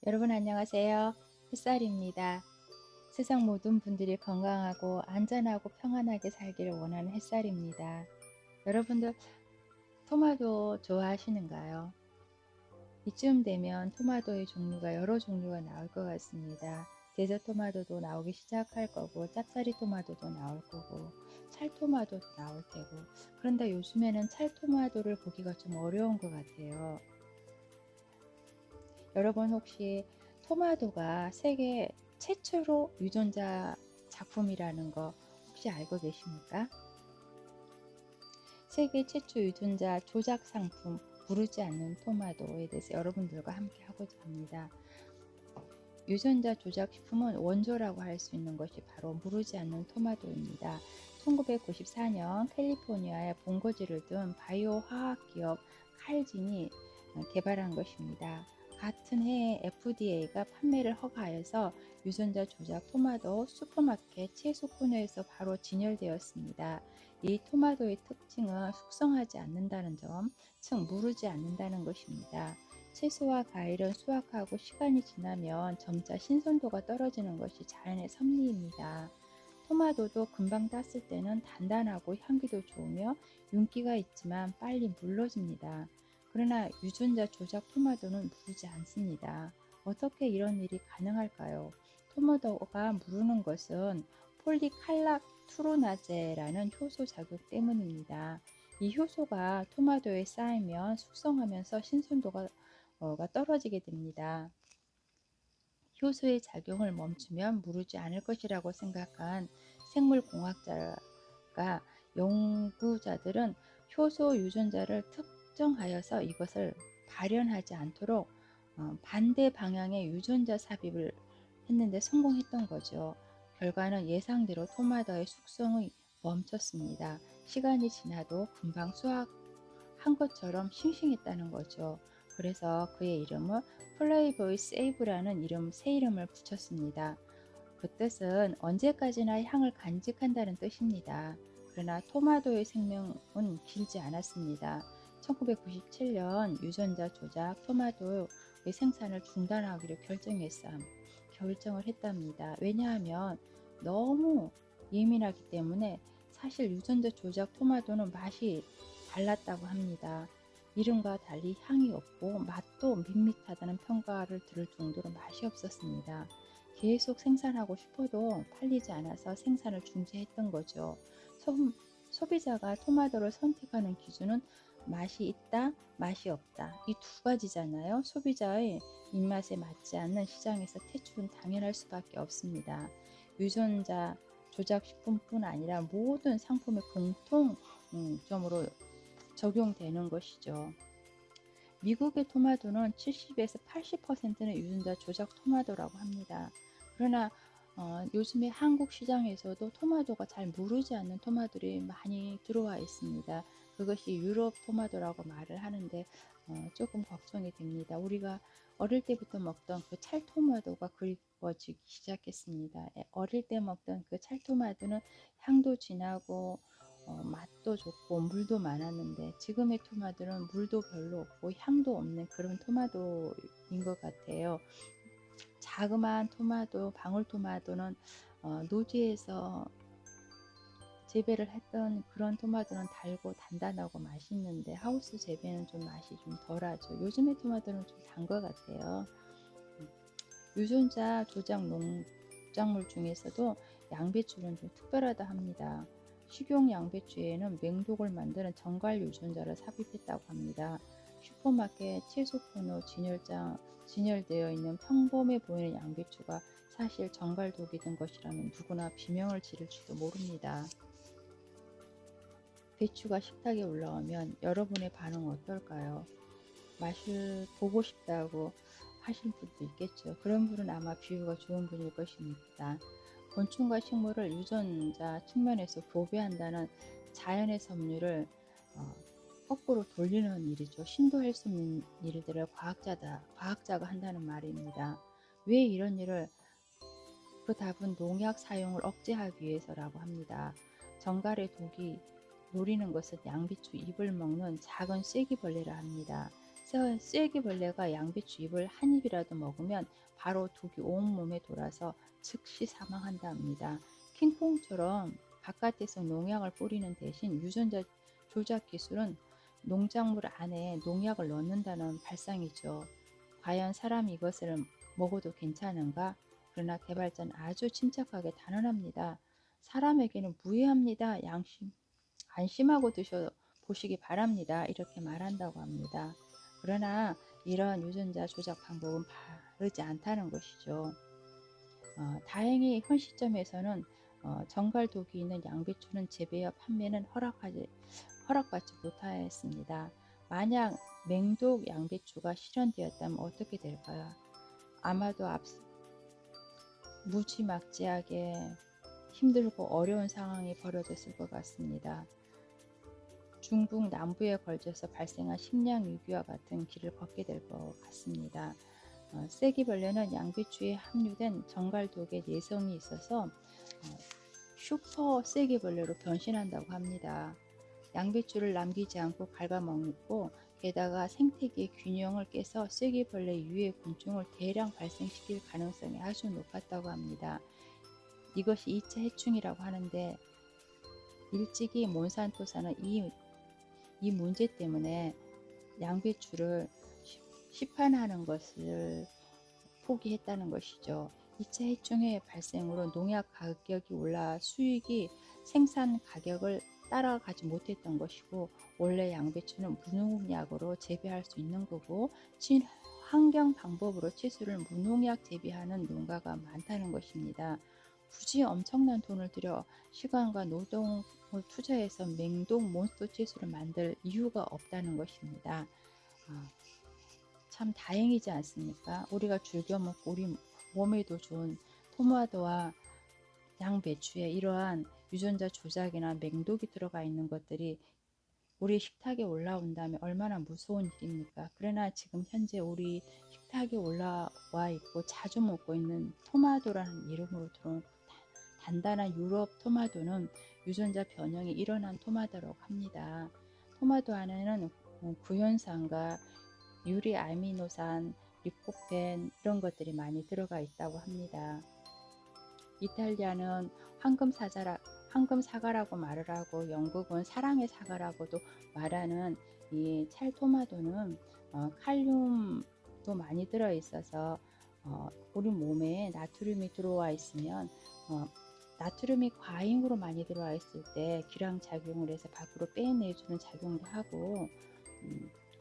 여러분 안녕하세요. 햇살입니다. 세상 모든 분들이 건강하고 안전하고 평안하게 살기를 원하는 햇살입니다. 여러분들 토마토 좋아하시는가요? 이쯤 되면 토마토의 종류가 여러 종류가 나올 것 같습니다. 데저 토마토도 나오기 시작할 거고 짭짜리 토마토도 나올 거고 찰토마토도 나올 테고, 그런데 요즘에는 찰토마토를 보기가 좀 어려운 것 같아요. 여러분 혹시 토마토가 세계 최초로 유전자 작품이라는 거 혹시 알고 계십니까? 세계 최초 유전자 조작 상품 부르지 않는 토마토에 대해서 여러분들과 함께 하고자 합니다. 유전자 조작 식품은 원조라고 할 수 있는 것이 바로 무르지 않는 토마토입니다. 1994년 캘리포니아의 본거지를 둔 바이오 화학 기업 칼진이 개발한 것입니다. 같은 해에 FDA가 판매를 허가하여서 유전자 조작 토마토 슈퍼마켓 채소 코너에서 바로 진열되었습니다. 이 토마토의 특징은 숙성하지 않는다는 점, 즉 무르지 않는다는 것입니다. 채소와 과일은 수확하고 시간이 지나면 점차 신선도가 떨어지는 것이 자연의 섭리입니다. 토마토도 금방 땄을 때는 단단하고 향기도 좋으며 윤기가 있지만 빨리 물러집니다. 그러나 유전자 조작 토마토는 무르지 않습니다. 어떻게 이런 일이 가능할까요? 토마토가 무르는 것은 폴리칼락투로나제라는 효소 작용 때문입니다. 이 효소가 토마토에 쌓이면 숙성하면서 신선도가 떨어지게 됩니다. 효소의 작용을 멈추면 무르지 않을 것이라고 생각한 생물공학자가 연구자들은 효소 유전자를 특정하여서 이것을 발현하지 않도록 반대 방향의 유전자 삽입을 했는데 성공했던 거죠. 결과는 예상대로 토마토의 숙성이 멈췄습니다. 시간이 지나도 금방 수확한 것처럼 싱싱했다는 거죠. 그래서 그의 이름을 플레이보이 세이브라는 새 이름을 붙였습니다. 그 뜻은 언제까지나 향을 간직한다는 뜻입니다. 그러나 토마토의 생명은 길지 않았습니다. 1997년 유전자 조작 토마토의 생산을 중단하기로 결정을 했답니다. 왜냐하면 너무 예민하기 때문에. 사실 유전자 조작 토마토는 맛이 달랐다고 합니다. 이름과 달리 향이 없고 맛도 밋밋하다는 평가를 들을 정도로 맛이 없었습니다. 계속 생산하고 싶어도 팔리지 않아서 생산을 중지했던 거죠. 소비자가 토마토를 선택하는 기준은 맛이 있다, 맛이 없다. 이 두 가지잖아요. 소비자의 입맛에 맞지 않는 시장에서 퇴출은 당연할 수밖에 없습니다. 유전자 조작 식품뿐 아니라 모든 상품의 공통점으로 적용되는 것이죠. 미국의 토마토는 70에서 80%는 유전자 조작 토마토라고 합니다. 그러나 요즘에 한국 시장에서도 토마토가 잘 무르지 않는 토마토들이 많이 들어와 있습니다. 그것이 유럽 토마토라고 말을 하는데 조금 걱정이 됩니다. 우리가 어릴 때부터 먹던 그 찰토마토가 그리워지기 시작했습니다. 어릴 때 먹던 그 찰토마토는 향도 진하고 맛도 좋고 물도 많았는데, 지금의 토마토는 물도 별로 없고 향도 없는 그런 토마토인 것 같아요. 자그마한 토마토, 방울토마토는 노지에서 재배를 했던 그런 토마토는 달고 단단하고 맛있는데, 하우스 재배는 좀 맛이 좀 덜하죠. 요즘의 토마토는 좀 단 것 같아요. 유전자 조작 농작물 중에서도 양배추는 좀 특별하다 합니다. 식용 양배추에는 맹독을 만드는 전갈 유전자를 삽입했다고 합니다. 슈퍼마켓 채소 코너 진열되어 있는 평범해 보이는 양배추가 사실 전갈독이 든 것이라면 누구나 비명을 지를지도 모릅니다. 배추가 식탁에 올라오면 여러분의 반응은 어떨까요? 맛을 보고 싶다고 하실 분도 있겠죠. 그런 분은 아마 비유가 좋은 분일 것입니다. 곤충과 식물을 유전자 측면에서 교배한다는 자연의 섭리를 어, 거꾸로 돌리는 일이죠. 신도할 수 있는 일들을 과학자가 한다는 말입니다. 왜 이런 일을? 그 답은 농약 사용을 억제하기 위해서라고 합니다. 정갈의 독이 노리는 것은 양배추 잎을 먹는 작은 쐐기벌레라 합니다. 쐐기벌레가 양배추 잎을 한 입이라도 먹으면 바로 독이 온몸에 돌아서 즉시 사망한다 합니다. 킹콩처럼 바깥에서 농약을 뿌리는 대신 유전자 조작 기술은 농작물 안에 농약을 넣는다는 발상이죠. 과연 사람이 이것을 먹어도 괜찮은가? 그러나 개발자는 아주 침착하게 단언합니다. 사람에게는 무해합니다. 안심하고 드셔보시기 바랍니다. 이렇게 말한다고 합니다. 그러나 이런 유전자 조작 방법은 바르지 않다는 것이죠. 다행히 현 시점에서는 정갈독이 있는 양배추는 재배와 판매는 허락받지 못하였습니다. 만약 맹독 양배추가 실현되었다면 어떻게 될까요? 아마도 무지막지하게 힘들고 어려운 상황이 벌어졌을 것 같습니다. 중국 남부에 걸쳐서 발생한 식량 위기와 같은 길을 걷게 될 것 같습니다. 쐐기벌레는 양배추에 함유된 정갈독의 내성이 있어서 슈퍼 쐐기벌레로 변신한다고 합니다. 양배추를 남기지 않고 갉아먹고 게다가 생태계의 균형을 깨서 쐐기벌레 유해 곤충을 대량 발생시킬 가능성이 아주 높았다고 합니다. 이것이 2차 해충이라고 하는데 일찍이 몬산토사는 이 문제 때문에 양배추를 시판하는 것을 포기했다는 것이죠. 2차 해충의 발생으로 농약 가격이 올라 수익이 생산 가격을 따라가지 못했던 것이고, 원래 양배추는 무농약으로 재배할 수 있는 거고 친환경 방법으로 채소를 무농약 재배하는 농가가 많다는 것입니다. 굳이 엄청난 돈을 들여 시간과 노동을 투자해서 맹독 몬스터 채소를 만들 이유가 없다는 것입니다. 참 다행이지 않습니까? 우리가 즐겨 먹고 우리 몸에도 좋은 토마토와 양배추에 이러한 유전자 조작이나 맹독이 들어가 있는 것들이 우리 식탁에 올라온다면 얼마나 무서운 일입니까? 그러나 지금 현재 우리 식탁에 올라와 있고 자주 먹고 있는 토마토라는 이름으로 들어온 단단한 유럽 토마토는 유전자 변형이 일어난 토마토라고 합니다. 토마토 안에는 구연산과 유리 아미노산, 리코펜 이런 것들이 많이 들어가 있다고 합니다. 이탈리아는 황금 사과라고 말을 하고 영국은 사랑의 사과라고도 말하는 이 찰토마토는 칼륨도 많이 들어 있어서 우리 몸에 나트륨이 들어와 있으면 나트륨이 과잉으로 많이 들어와 있을 때 기량작용을 해서 밖으로 빼내주는 작용도 하고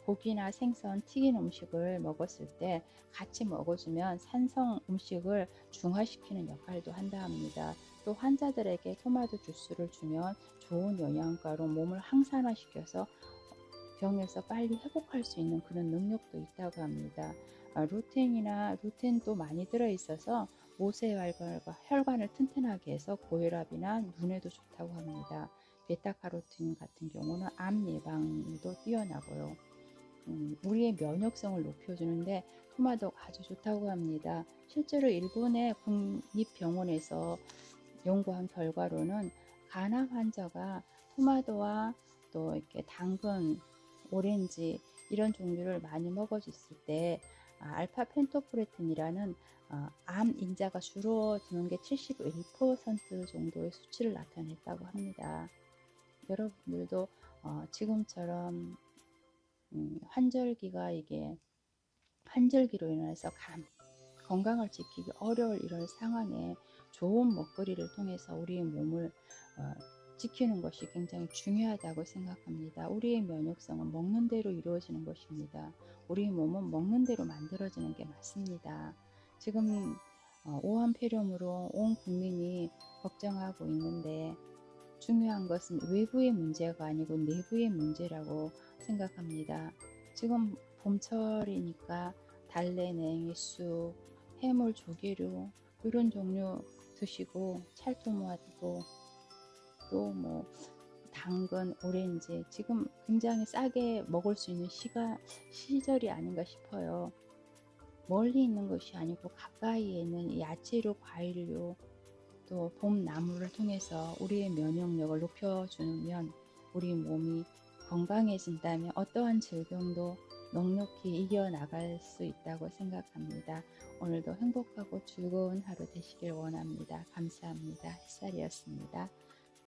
고기나 생선, 튀긴 음식을 먹었을 때 같이 먹어주면 산성 음식을 중화시키는 역할도 한다 합니다. 또 환자들에게 토마토 주스를 주면 좋은 영양가로 몸을 항산화시켜서 병에서 빨리 회복할 수 있는 그런 능력도 있다고 합니다. 루텐도 많이 들어있어서 모세혈관과 혈관을 튼튼하게 해서 고혈압이나 눈에도 좋다고 합니다. 베타카로틴 같은 경우는 암 예방도 뛰어나고요. 우리의 면역성을 높여주는데 토마토가 아주 좋다고 합니다. 실제로 일본의 국립병원에서 연구한 결과로는 간암 환자가 토마토와 또 이렇게 당근, 오렌지 이런 종류를 많이 먹어줬을 때 알파 펜토프레틴이라는 암 인자가 줄어드는 게 71% 정도의 수치를 나타냈다고 합니다. 여러분들도 지금처럼 환절기로 인해서 건강을 지키기 어려울 이런 상황에 좋은 먹거리를 통해서 우리의 몸을 지키는 것이 굉장히 중요하다고 생각합니다. 우리의 면역성은 먹는 대로 이루어지는 것입니다. 우리 몸은 먹는 대로 만들어지는 게 맞습니다. 지금 오한폐렴으로 온 국민이 걱정하고 있는데 중요한 것은 외부의 문제가 아니고 내부의 문제라고 생각합니다. 지금 봄철이니까 달래, 냉이, 쑥, 해물, 조개류 이런 종류 드시고 찰토마토 또 당근, 오렌지 지금 굉장히 싸게 먹을 수 있는 시절이 아닌가 싶어요. 멀리 있는 것이 아니고 가까이에 있는 야채류, 과일류 또 봄나물을 통해서 우리의 면역력을 높여주면 우리 몸이 건강해진다면 어떠한 질병도 넉넉히 이겨나갈 수 있다고 생각합니다. 오늘도 행복하고 즐거운 하루 되시길 원합니다. 감사합니다. 햇살이었습니다.